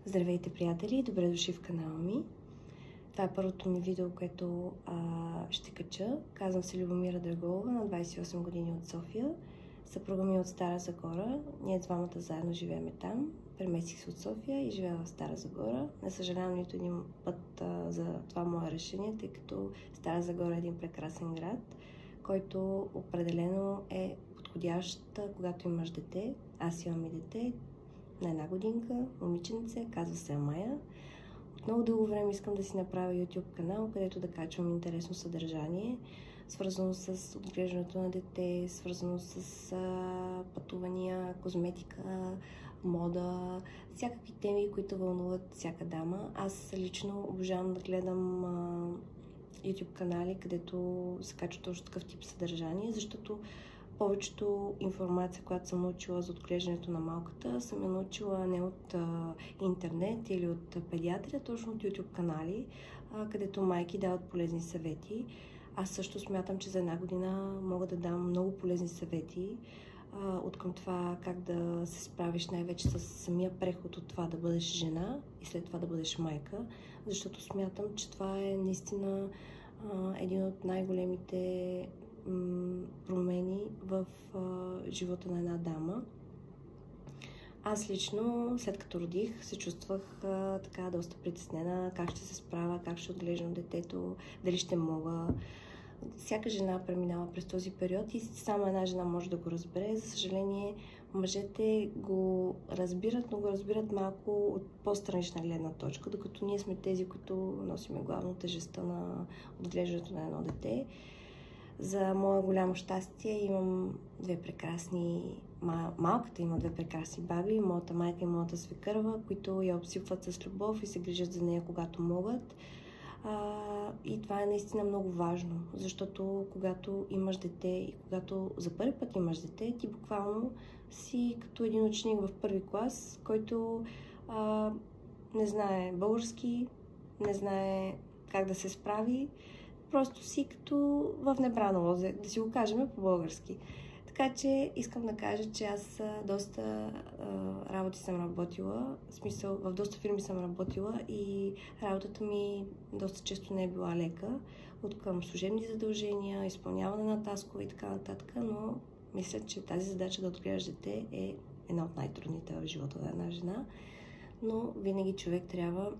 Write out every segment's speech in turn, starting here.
Здравейте, приятели! Добре дошли в канала ми. Това е първото ми видео, което ще кача. Казвам се Любомира Драголова, на 28 години от София. Съпруга ми е от Стара Загора. Ние двамата заедно живеем там. Преместих се от София и живея в Стара Загора. Не съжалявам нито един път за това мое решение, тъй като Стара Загора е един прекрасен град, който определено е подходящ, когато имаш дете. Аз имам и дете на 1 годинка, момиченце, казва се Амая. От много дълго време искам да си направя YouTube канал, където да качвам интересно съдържание, свързано с отглеждането на дете, свързано с пътувания, козметика, мода, всякакви теми, които вълнуват всяка дама. Аз лично обожавам да гледам YouTube канали, където се качва точно такъв тип съдържание, защото повечето информация, която съм научила за отглеждането на малката, съм я научила не от интернет или от педиатри, а точно от YouTube канали, където майки дават полезни съвети. Аз също смятам, че за 1 година мога да дам много полезни съвети откъм това как да се справиш най-вече с самия преход от това да бъдеш жена и след това да бъдеш майка, защото смятам, че това е наистина един от най-големите промени в живота на една дама. Аз лично, след като родих, се чувствах така доста притеснена как ще се справя, как ще отглеждам детето, дали ще мога. Всяка жена преминава през този период и само една жена може да го разбере. За съжаление, мъжете го разбират, но го разбират малко от по-странична гледна точка, докато ние сме тези, които носиме главно тежестта на отглеждането на едно дете. За мое голямо щастие имам две прекрасни... Малката има две прекрасни баби, моята майка и моята свекърва, които я обсипват с любов и се грижат за нея, когато могат. И това е наистина много важно, защото когато имаш дете и когато за първи път имаш дете, ти буквално си като един ученик в първи клас, който не знае български, не знае как да се справи. Просто си като в небрано лозе, да си го кажем по-български. Така че искам да кажа, че аз доста работи съм работила, в смисъл в доста фирми съм работила и работата ми доста често не е била лека, откъм служебни задължения, изпълняване на таскове и така нататък, но мисля, че тази задача да отгледаш дете е една от най-трудните в живота на една жена, но винаги човек трябва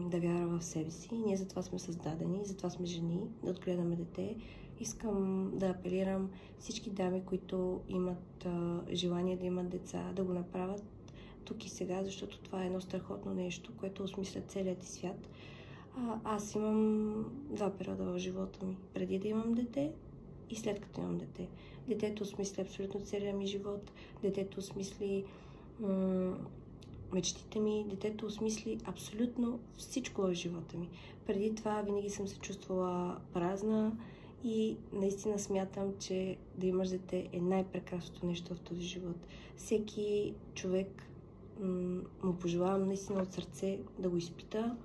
да вярва в себе си. Ние затова сме създадени, затова сме жени, да отгледаме дете. Искам да апелирам всички дами, които имат желание да имат деца, да го направят тук и сега, защото това е едно страхотно нещо, което осмисля целият ти свят. Аз имам 2 периода в живота ми. Преди да имам дете и след като имам дете. Детето осмисля абсолютно целият ми живот. Детето осмисли мечтите ми, детето осмисли абсолютно всичко в живота ми. Преди това винаги съм се чувствала празна и наистина смятам, че да имаш дете е най-прекрасното нещо в този живот. Всеки човек му пожелавам наистина от сърце да го изпита.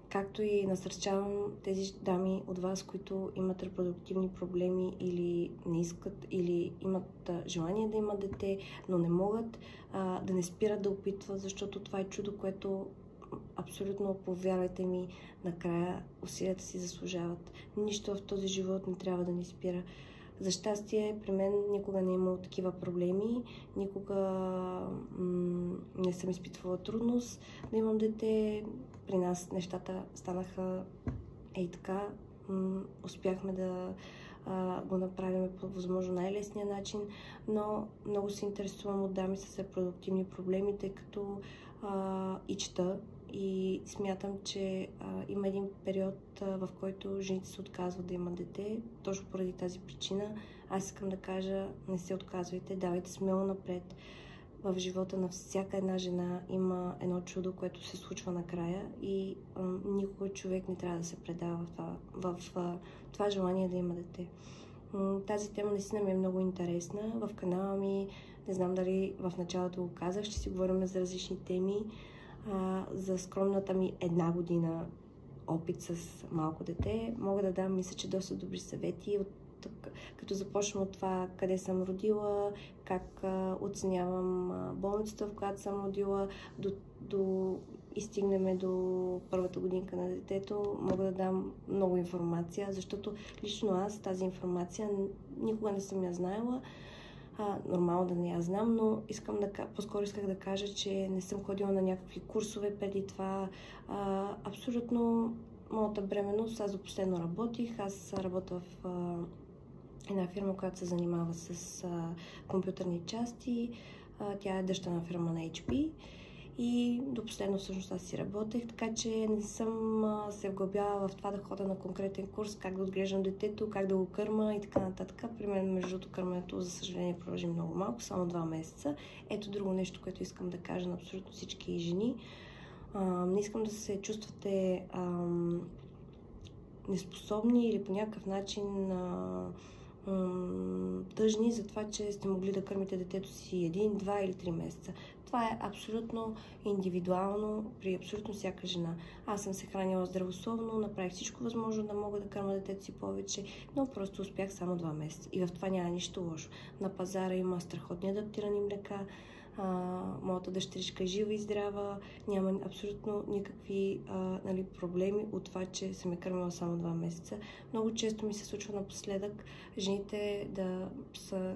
Както и насърчавам тези дами от вас, които имат репродуктивни проблеми или не искат, или имат желание да имат дете, но не могат, да не спират да опитват, защото това е чудо, което абсолютно, повярвайте ми, накрая усилията си заслужават. Нищо в този живот не трябва да ни спира. За щастие, при мен никога не е имало такива проблеми, никога не съм изпитвала трудност да имам дете. При нас нещата станаха така. Успяхме да го направим по възможно най-лесния начин, но много се интересувам от дами с репродуктивни проблеми, тъй като и чета. И смятам, че има един период, в който жените се отказват да имат дете. Точно поради тази причина аз искам да кажа, не се отказвайте, давайте смело напред. В живота на всяка една жена има едно чудо, което се случва накрая и никога човек не трябва да се предава в това желание да има дете. Тази тема наистина ми е много интересна. В канала ми, не знам дали в началото го казах, ще си говорим за различни теми. За скромната ми 1 година опит с малко дете мога да дам, мисля, че доста добри съвети от като започвам от това къде съм родила, как оценявам болницата, в която съм родила, и стигнем до първата годинка на детето, мога да дам много информация, защото лично аз тази информация никога не съм я знаела. Нормално да не я знам, но по-скоро исках да кажа, че не съм ходила на някакви курсове преди това. Абсолютно моята бременност, аз до последно работих. Аз работя в една фирма, която се занимава с компютърни части. Тя е дъщерна фирма на HP. И до последно всъщност аз си работех, така че не съм се вглъбяла в това да хода на конкретен курс, как да отглеждам детето, как да го кърма и така нататък. При мен, между другото, кърмането, за съжаление, продължи много малко, само 2 месеца. Ето друго нещо, което искам да кажа на абсолютно всички жени. Не искам да се чувствате неспособни или по някакъв начин тъжни за това, че сте могли да кърмите детето си 1, 2 или 3 месеца. Това е абсолютно индивидуално при абсолютно всяка жена. Аз съм се хранила здравословно, направих всичко възможно да мога да кърма детето си повече, но просто успях само 2 месеца. И в това няма нищо лошо. На пазара има страхотни адаптирани млека, моята дъщеричка е жива и здрава, няма абсолютно никакви проблеми от това, че съм я кърмила само 2 месеца. Много често ми се случва напоследък жените да са,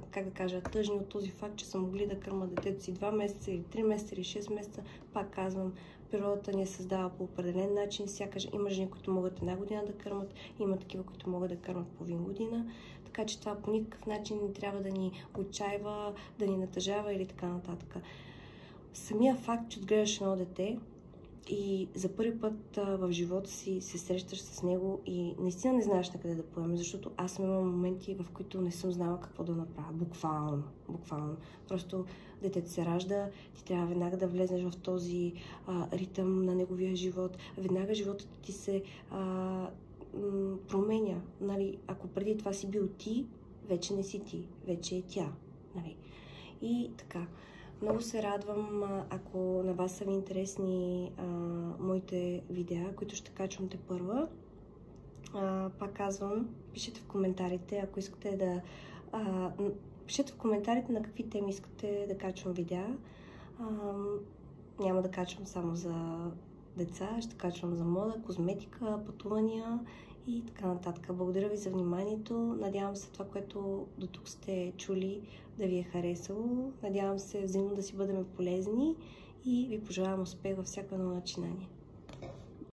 тъжни от този факт, че са могли да кърмат детето си 2 месеца или 3 месеца или 6 месеца. Пак казвам, природата ни е създава по определен начин. Има жени, които могат 1 година да кърмат, има такива, които могат да кърмат половин година. Така че това по никакъв начин не трябва да ни отчаива, да ни натъжава или така нататък. Самия факт, че отгледаш едно дете и за първи път в живота си се срещаш с него и наистина не знаеш на къде да поеме, защото аз съм имала моменти, в които не съм знала какво да направя. Буквално. Просто детето се ражда, ти трябва веднага да влезеш в този ритъм на неговия живот. Веднага животът ти се променя. Ако преди това си бил ти, вече не си ти, вече е тя. И така. Много се радвам, ако на вас са ви интересни моите видеа, които ще качвам тепърва. Пак казвам, пишете в коментарите, ако искате да... пишете в коментарите на какви теми искате да качвам видеа. Няма да качвам само за деца, ще качвам за мода, козметика, пътувания и така нататък. Благодаря ви за вниманието. Надявам се това, което до тук сте чули, да ви е харесало. Надявам се взаимно да си бъдем полезни и ви пожелавам успех във всяко едно начинание.